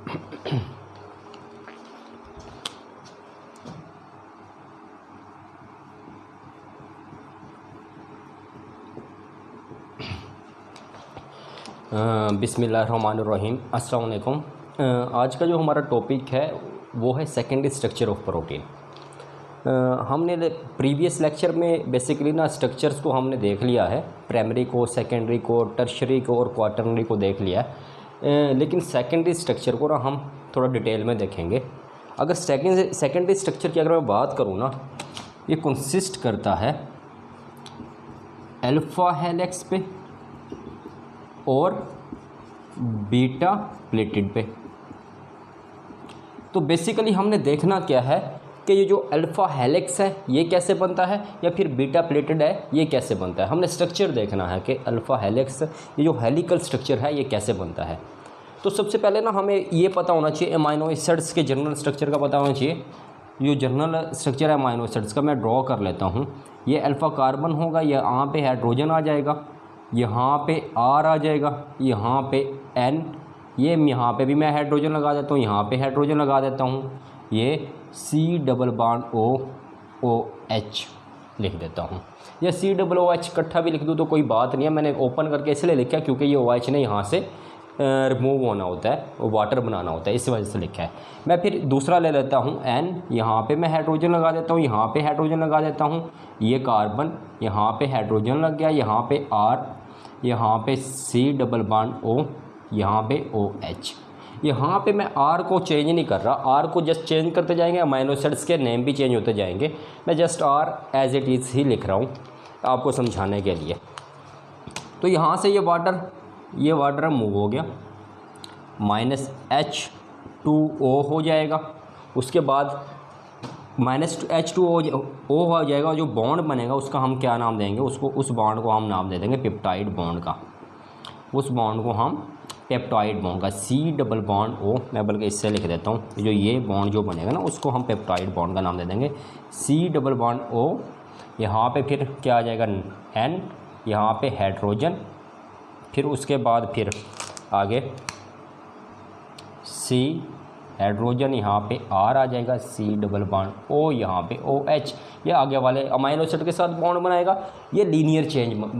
बिस्मिल्लाहिर्रहमानिर्रहीम। अस्सलाम वालेकुम। आज का जो हमारा टॉपिक है वो है सेकेंडरी स्ट्रक्चर ऑफ प्रोटीन। हमने प्रीवियस लेक्चर में बेसिकली ना स्ट्रक्चर्स को हमने देख लिया है, प्राइमरी को, सेकेंडरी को, टर्शरी को और क्वाटरनरी को देख लिया है। लेकिन सेकेंडरी स्ट्रक्चर को ना हम थोड़ा डिटेल में देखेंगे। अगर सेकेंडरी स्ट्रक्चर की अगर मैं बात करूँ ना, ये कंसिस्ट करता है अल्फ़ा हेलिक्स पे और बीटा प्लेटेड पे। तो बेसिकली हमने देखना क्या है कि ये जो अल्फ़ा हेलिक्स है ये कैसे बनता है या फिर बीटा प्लेटेड है ये कैसे बनता है। हमने स्ट्रक्चर देखना है कि अल्फ़ा हेलिक्स ये जो हेलिकल स्ट्रक्चर है ये कैसे बनता है। तो सबसे पहले ना हमें ये पता होना चाहिए अमाइनो एसिड्स के जनरल स्ट्रक्चर का पता होना चाहिए। जो जनरल स्ट्रक्चर है अमाइनो एसिड्स का मैं ड्रॉ कर लेता हूँ। ये अल्फ़ा कार्बन होगा, यहाँ पे हाइड्रोजन आ जाएगा, यहाँ पे R आ जाएगा, यहाँ पे N, ये यहाँ पे भी मैं हाइड्रोजन लगा देता हूँ, यहाँ पे हाइड्रोजन लगा देता हूँ, ये COOH लिख देता हूँ। या COOH इकट्ठा भी लिख दूँ तो कोई बात नहीं है। मैंने ओपन करके इसलिए लिखा क्योंकि ये OH ने यहाँ से रिमूव होना होता है, वाटर बनाना होता है, इस वजह से लिखा है। मैं फिर दूसरा ले लेता हूँ N, यहाँ पे मैं हाइड्रोजन लगा देता हूँ, यहाँ पे हाइड्रोजन लगा देता हूँ, ये कार्बन, यहाँ पे हाइड्रोजन लग गया, यहाँ पे R, यहाँ पे COO, यहाँ पे OH। यहाँ पे मैं R को चेंज नहीं कर रहा, R को जस्ट चेंज करते जाएंगे, अमाइनो एसिड्स के नेम भी चेंज होते जाएंगे। मैं just R as it is ही लिख रहा हूँ आपको समझाने के लिए। तो यहाँ से ये वाटर मूव हो गया, -H2O हो जाएगा। उसके बाद -H2O हो जाएगा। जो बॉन्ड बनेगा उसका हम क्या नाम देंगे, उस बॉन्ड को हम नाम दे देंगे पेप्टाइड बॉन्ड का। उस बॉन्ड को हम पेप्टाइड बॉन्ड का C+O, मैं बल्कि इससे लिख देता हूँ, जो ये बॉन्ड जो बनेगा ना उसको हम पेप्टाइड बॉन्ड का नाम दे देंगे C+O। यहाँ पे फिर क्या आ जाएगा N, यहाँ पे हाइड्रोजन, फिर उसके बाद फिर आगे C हाइड्रोजन, यहाँ पे R आ जाएगा, C+O, यहाँ पे OH। ये आगे वाले अमाइनो एसिड के साथ बॉन्ड बनाएगा, ये लीनियर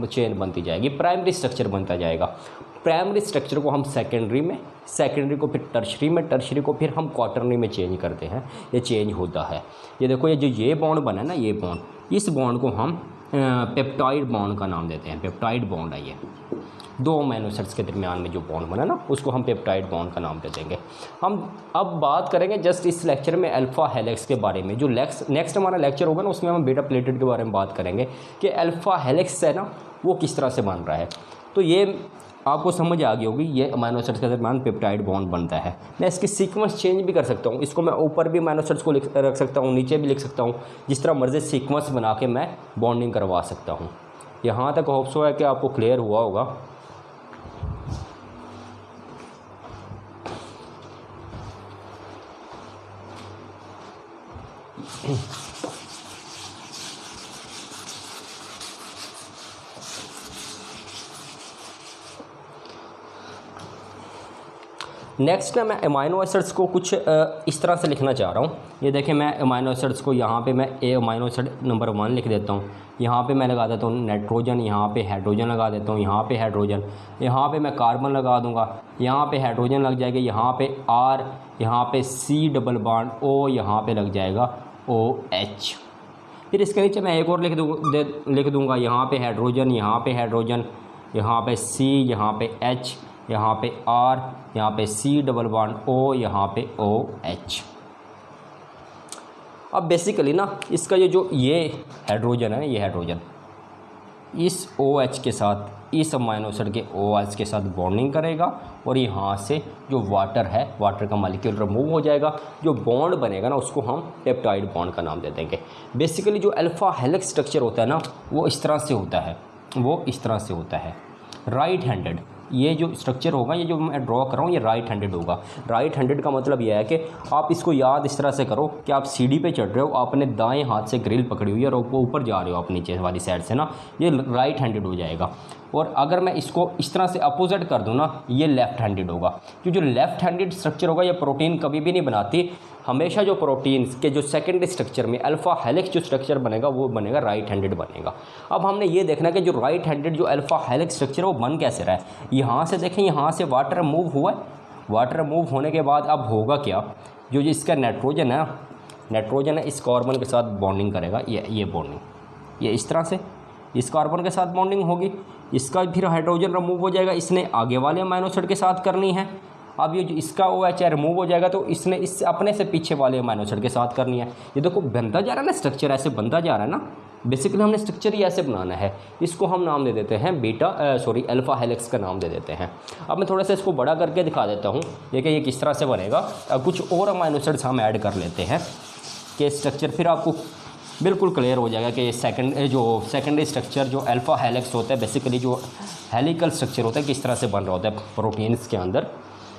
चेन बनती जाएगी, प्राइमरी स्ट्रक्चर बनता जाएगा। प्राइमरी स्ट्रक्चर को हम सेकेंडरी में, सेकेंडरी को फिर टर्शरी में, टर्शरी को फिर हम क्वाटरनरी में चेंज करते हैं। ये चेंज होता है। ये देखो, ये बॉन्ड बना है ना, ये बॉन्ड, इस बॉन्ड को हम पेप्टाइड बॉन्ड का नाम देते हैं। पेप्टाइड बॉन्ड है ये, दो अमाइनो एसिड्स के दरमियान में जो बॉन्ड बना ना उसको हम पेप्टाइड बॉन्ड का नाम दे देंगे। हम अब बात करेंगे जस्ट इस लेक्चर में अल्फ़ा हेलिक्स के बारे में। जो नेक्स्ट हमारा लेक्चर होगा ना उसमें हम बीटा प्लेटेड के बारे में बात करेंगे कि अल्फ़ा हेलिक्स है ना वो किस तरह से बन रहा है। तो ये आपको समझ आ गई होगी, ये अमाइनो एसिड्स के दरमियान पेप्टाइड बॉन्ड बनता है। मैं इसकी सीक्वेंस चेंज भी कर सकता हूँ, इसको मैं ऊपर भी अमाइनो एसिड्स को रख सकता हूँ, नीचे भी लिख सकता हूँ, जिस तरह मर्ज़ी सीक्वेंस बना के मैं बॉन्डिंग करवा सकता हूँ। यहाँ तक होप सो है कि आपको क्लियर हुआ होगा। नेक्स्ट ना मैं अमाइनो एसिड्स को कुछ इस तरह से लिखना चाह रहा हूँ। ये देखें, मैं अमाइनो एसिड्स को यहाँ पे मैं अमाइनो एसिड नंबर 1 लिख देता हूँ, यहाँ पे मैं लगा देता हूँ नाइट्रोजन, यहाँ पे हाइड्रोजन लगा देता हूँ, यहाँ पे हाइड्रोजन, यहाँ पे मैं कार्बन लगा दूँगा, यहाँ पे हाइड्रोजन लग जाएगा, यहाँ पे R, यहाँ पे C+O, यहाँ पे लग जाएगा OH। फिर इसके नीचे मैं एक और लिख दूँगा, यहाँ पे हाइड्रोजन, यहाँ पे हाइड्रोजन, यहाँ पे C, यहाँ पे H, यहाँ पे R, यहाँ पे C+O, यहाँ पे OH। अब बेसिकली ना इसका ये हाइड्रोजन है, ये हाइड्रोजन इस OH के साथ, इस अमाइनो एसिड के OH के साथ बॉन्डिंग करेगा और यहाँ से जो वाटर है, वाटर का मॉलिक्यूल रिमूव हो जाएगा। जो बॉन्ड बनेगा ना उसको हम पेप्टाइड बॉन्ड का नाम दे देंगे। बेसिकली जो अल्फ़ा हेलिक्स स्ट्रक्चर होता है ना वो इस तरह से होता है, राइट हैंडेड। ये जो स्ट्रक्चर होगा, ये जो मैं ड्रॉ कर रहा हूँ, ये राइट हैंडेड होगा। राइट हैंडेड का मतलब ये है कि आप इसको याद इस तरह से करो कि आप सीढ़ी पे चढ़ रहे हो, आपने दाएं हाथ से ग्रिल पकड़ी हुई है और ऊपर जा रहे हो आप नीचे वाली साइड से ना, ये राइट हैंडेड हो जाएगा। और अगर मैं इसको इस तरह से अपोजिट कर दूँ ना, ये लेफ़्ट हैंडेड होगा। क्योंकि जो लेफ़्ट हैंडेड स्ट्रक्चर होगा, ये प्रोटीन कभी भी नहीं बनाती। हमेशा जो प्रोटीन्स के जो सेकेंडरी स्ट्रक्चर में अल्फ़ा हेलिक्स जो स्ट्रक्चर बनेगा, वो बनेगा राइट हैंडेड बनेगा। अब हमने ये देखना कि जो राइट हैंडेड जो अल्फ़ा हेलिक्स स्ट्रक्चर है वो बन कैसे रहा है। यहाँ से देखें, यहाँ से वाटर मूव हुआ है। वाटर मूव होने के बाद अब होगा क्या, जो इसका नाइट्रोजन है इस कार्बन के साथ बॉन्डिंग करेगा। ये बॉन्डिंग, ये इस तरह से इस कार्बन के साथ बॉन्डिंग होगी। इसका फिर हाइड्रोजन रिमूव हो जाएगा, इसने आगे वाले अमीनो एसिड के साथ करनी है। अब ये जो इसका OH रिमूव हो जाएगा, तो इसने इस अपने से पीछे वाले अमीनो एसिड के साथ करनी है। ये देखो बनता जा रहा है ना, स्ट्रक्चर ऐसे बनता जा रहा है ना। बेसिकली हमने स्ट्रक्चर ही ऐसे बनाना है। इसको हम नाम दे देते हैं अल्फ़ा हेलिक्स का नाम दे देते हैं। अब मैं थोड़ा सा इसको बड़ा करके दिखा देता हूँ ये कि ये किस तरह से बनेगा। अब कुछ और अमीनो एसिड्स हम ऐड कर लेते हैं कि स्ट्रक्चर फिर आपको बिल्कुल क्लियर हो जाएगा कि ये सेकेंडरी स्ट्रक्चर जो अल्फ़ा हेलिक्स होता है, बेसिकली जो हेलिकल स्ट्रक्चर होता है, किस तरह से बन रहा होता है प्रोटीन्स के अंदर।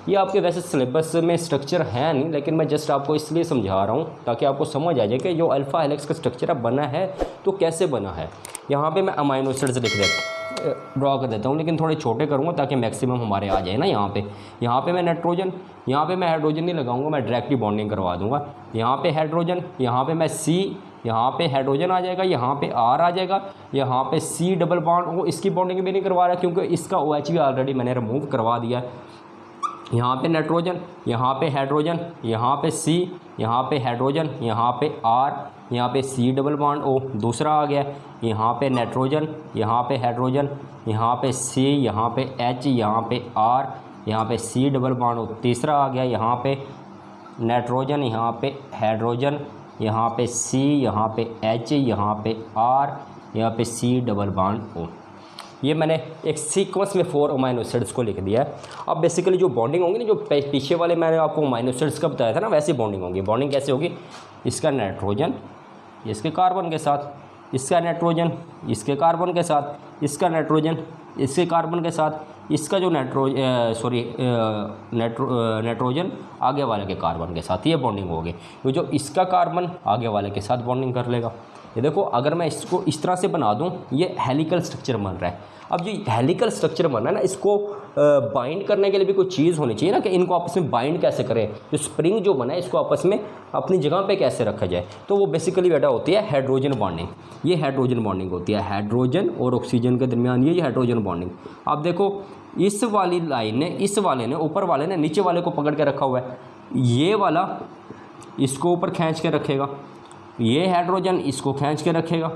ये आपके वैसे सिलेबस में स्ट्रक्चर है नहीं, लेकिन मैं जस्ट आपको इसलिए समझा रहा हूँ ताकि आपको समझ आ जाए कि जो अल्फ़ा हेलिक्स का स्ट्रक्चर बना है तो कैसे बना है। यहाँ पे मैं अमीनो एसिड्स ड्रॉ कर देता हूँ, लेकिन थोड़े छोटे करूँगा ताकि मैक्सिमम हमारे आ जाए ना। यहाँ पे मैं नाइट्रोजन, यहाँ पे मैं हाइड्रोजन नहीं लगाऊंगा, मैं डायरेक्टली बॉन्डिंग करवा दूँगा। यहाँ पे हाइड्रोजन, यहाँ पे मैं C, यहाँ पे हाइड्रोजन आ जाएगा, यहाँ पे R आ जाएगा, यहाँ पे C डबल बॉन्ड। वो इसकी बॉन्डिंग भी नहीं करवा रहा क्योंकि इसका OH भी ऑलरेडी मैंने रिमूव करवा दिया है। यहाँ पे नाइट्रोजन, यहाँ पे हाइड्रोजन, यहाँ पे C, यहाँ पे हाइड्रोजन, यहाँ पे R, यहाँ पे C डबल बॉन्ड O दूसरा आ गया। यहाँ पे नाइट्रोजन, यहाँ पे हाइड्रोजन, यहाँ पे C, यहाँ पे H, यहाँ पे R, यहाँ पे C डबल बॉन्ड O तीसरा आ गया। यहाँ पे नाइट्रोजन, यहाँ पे हाइड्रोजन, यहाँ पे C, यहाँ पे H, यहाँ पे R, यहाँ पे C डबल बॉन्ड O। ये मैंने एक सीक्वेंस में 4 अमीनो एसिड्स को लिख दिया है। अब बेसिकली जो बॉन्डिंग होगी ना, जो पीछे वाले मैंने आपको अमीनो एसिड्स का बताया था ना, वैसी बॉन्डिंग होगी। बॉन्डिंग कैसे होगी, इसका नाइट्रोजन इसके कार्बन के साथ, इसका नाइट्रोजन इसके कार्बन के साथ, इसका नाइट्रोजन इसके कार्बन के साथ, इसका जो नाइट्रोजन आगे वाले के कार्बन के साथ, ये बॉन्डिंग होगी। तो जो इसका कार्बन आगे वाले के साथ बॉन्डिंग कर लेगा। ये देखो, अगर मैं इसको इस तरह से बना दूं, ये हेलिकल स्ट्रक्चर बन रहा है। अब जो हेलिकल स्ट्रक्चर बन रहा है ना, इसको बाइंड करने के लिए भी कोई चीज़ होनी चाहिए ना, कि इनको आपस में बाइंड कैसे करें। जो स्प्रिंग जो बना है, इसको आपस में अपनी जगह पे कैसे रखा जाए, तो वो बेसिकली बेटा होती है हाइड्रोजन बॉन्डिंग। ये हाइड्रोजन बॉन्डिंग होती है, हाइड्रोजन और ऑक्सीजन के दरमियान ये हाइड्रोजन बॉन्डिंग। अब देखो, इस वाली लाइन ने, इस वाले ने, ऊपर वाले ने नीचे वाले को पकड़ के रखा हुआ है। ये वाला इसको ऊपर खींच के रखेगा, ये हाइड्रोजन इसको खींच के रखेगा।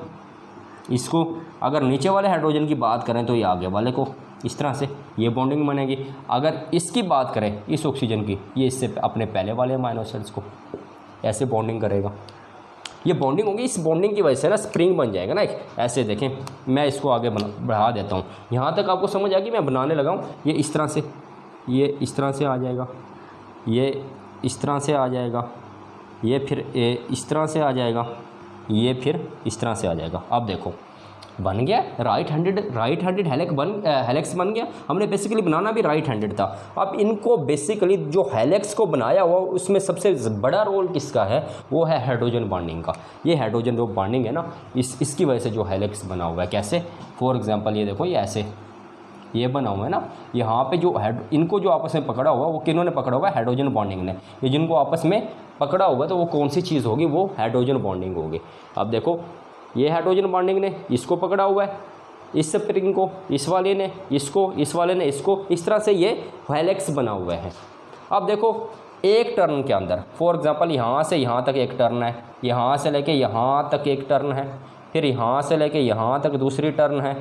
इसको अगर नीचे वाले हाइड्रोजन की बात करें तो ये आगे वाले को, इस तरह से ये बॉन्डिंग बनेगी। अगर इसकी बात करें, इस ऑक्सीजन की, ये इससे अपने पहले वाले अमीनो एसिड्स को ऐसे बॉन्डिंग करेगा। ये बॉन्डिंग होगी। इस बॉन्डिंग की वजह से ना स्प्रिंग बन जाएगा ना एक। ऐसे देखें, मैं इसको आगे बढ़ा देता हूँ, यहाँ तक आपको समझ आ गई। मैं बनाने लगा हूँ। ये इस तरह से, ये इस तरह से आ जाएगा, ये इस तरह से आ जाएगा, ये फिर इस तरह से आ जाएगा, ये फिर इस तरह से आ जाएगा। अब देखो, बन गया राइट हैंडेड हेलिक्स बन गया। हमने बेसिकली बनाना भी राइट हैंडेड था। अब इनको बेसिकली जो हेलिक्स को बनाया हुआ, उसमें सबसे बड़ा रोल किसका है, वो है हाइड्रोजन बॉन्डिंग का। ये हाइड्रोजन जो बॉन्डिंग है ना, इसकी वजह से जो हेलिक्स बना हुआ है। कैसे, फॉर एग्जांपल ये देखो, ये ऐसे ये बना हुआ है ना, यहाँ पे जो इनको जो आपस में पकड़ा हुआ, वो किन्होंने पकड़ा हुआ है, हाइड्रोजन बॉन्डिंग ने। ये जिनको आपस में पकड़ा हुआ है, तो वो कौन सी चीज़ होगी, वो हाइड्रोजन बॉन्डिंग होगी। अब देखो, ये हाइड्रोजन बॉन्डिंग ने इसको पकड़ा हुआ है, इस स्प्रिंग को, इस वाले ने इसको, इस वाले ने इसको, इस तरह से ये हेलिक्स बना हुआ है। अब देखो, एक टर्न के अंदर, फॉर एग्जांपल यहाँ से यहाँ तक एक टर्न है, यहाँ से लेके यहाँ तक एक टर्न है, फिर यहाँ से लेके यहाँ तक दूसरी टर्न है,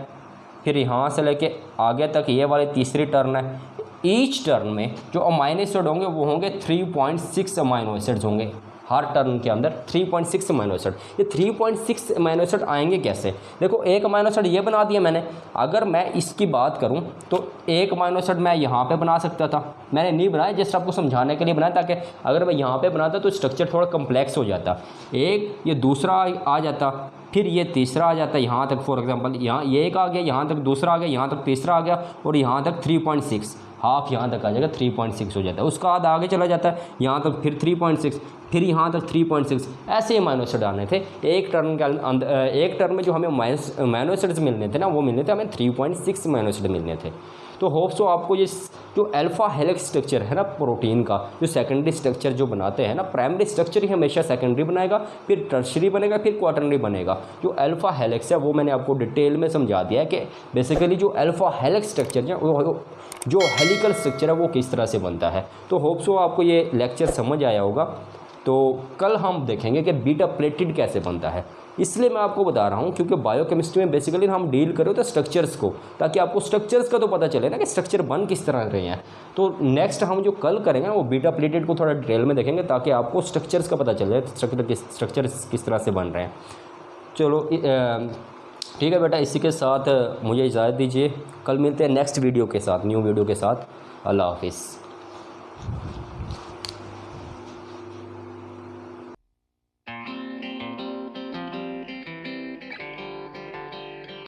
फिर यहाँ से लेके आगे तक ये वाली तीसरी टर्न है। ईच टर्न में जो अमीनो एसिड होंगे वो होंगे 3.6 अमीनो एसिड्स होंगे। हर टर्न के अंदर 3.6 अमीनो एसिड। ये 3.6 अमीनो एसिड आएंगे कैसे? देखो, एक अमीनो एसिड ये बना दिया मैंने। अगर मैं इसकी बात करूं तो एक अमीनो एसिड मैं यहाँ पे बना सकता था, मैंने नहीं बनाया, जस्ट आपको समझाने के लिए बनाया, ताकि अगर मैं यहाँ पे बनाता तो स्ट्रक्चर थोड़ा कम्प्लेक्स हो जाता। एक ये दूसरा आ जाता, फिर ये तीसरा आ जाता है यहाँ तक, फॉर एग्जांपल यहाँ ये एक आ गया, यहाँ तक दूसरा आ गया, यहाँ तक तीसरा आ गया, और यहाँ तक 3.6, हाफ यहाँ तक आ जाएगा, 3.6 हो जाता है। उसका आधा आगे चला जाता है, यहाँ तक फिर 3.6, फिर यहाँ तक 3.6, ऐसे अमाइनो एसिड आने थे। एक टर्म के अंदर, एक टर्म में जो हमें अमाइनो एसिड्स मिलने थे ना, वो मिलने थे हमें 3.6 अमाइनो एसिड मिलने थे। तो होप सो आपको ये जो अल्फा हेलिक्स स्ट्रक्चर है ना प्रोटीन का, जो सेकेंडरी स्ट्रक्चर जो बनाते हैं ना, प्राइमरी स्ट्रक्चर ही हमेशा सेकेंडरी बनाएगा, फिर टर्शरी बनेगा, फिर क्वाटरनरी बनेगा। जो अल्फा हेलिक्स है वो मैंने आपको डिटेल में समझा दिया है कि बेसिकली जो अल्फा हेलिक्स स्ट्रक्चर है वो, जो हेलिकल स्ट्रक्चर है वो किस तरह से बनता है। तो होप सो आपको ये लेक्चर समझ आया होगा। तो कल हम देखेंगे कि बीटा प्लेटिड कैसे बनता है। इसलिए मैं आपको बता रहा हूँ क्योंकि बायोकेमिस्ट्री में बेसिकली हम डील करें तो स्ट्रक्चर्स को, ताकि आपको स्ट्रक्चर्स का तो पता चले ना कि स्ट्रक्चर बन किस तरह रहे हैं। तो नेक्स्ट हम जो कल करेंगे ना वो बीटा प्लेटेड को थोड़ा डिटेल में देखेंगे, ताकि आपको स्ट्रक्चर्स का पता चले, स्ट्रक्चर्स किस तरह से बन रहे हैं। चलो ठीक है बेटा, इसी के साथ मुझे इजाज़त दीजिए। कल मिलते हैं नेक्स्ट वीडियो के साथ, न्यू वीडियो के साथ। अल्लाह हाफिज़।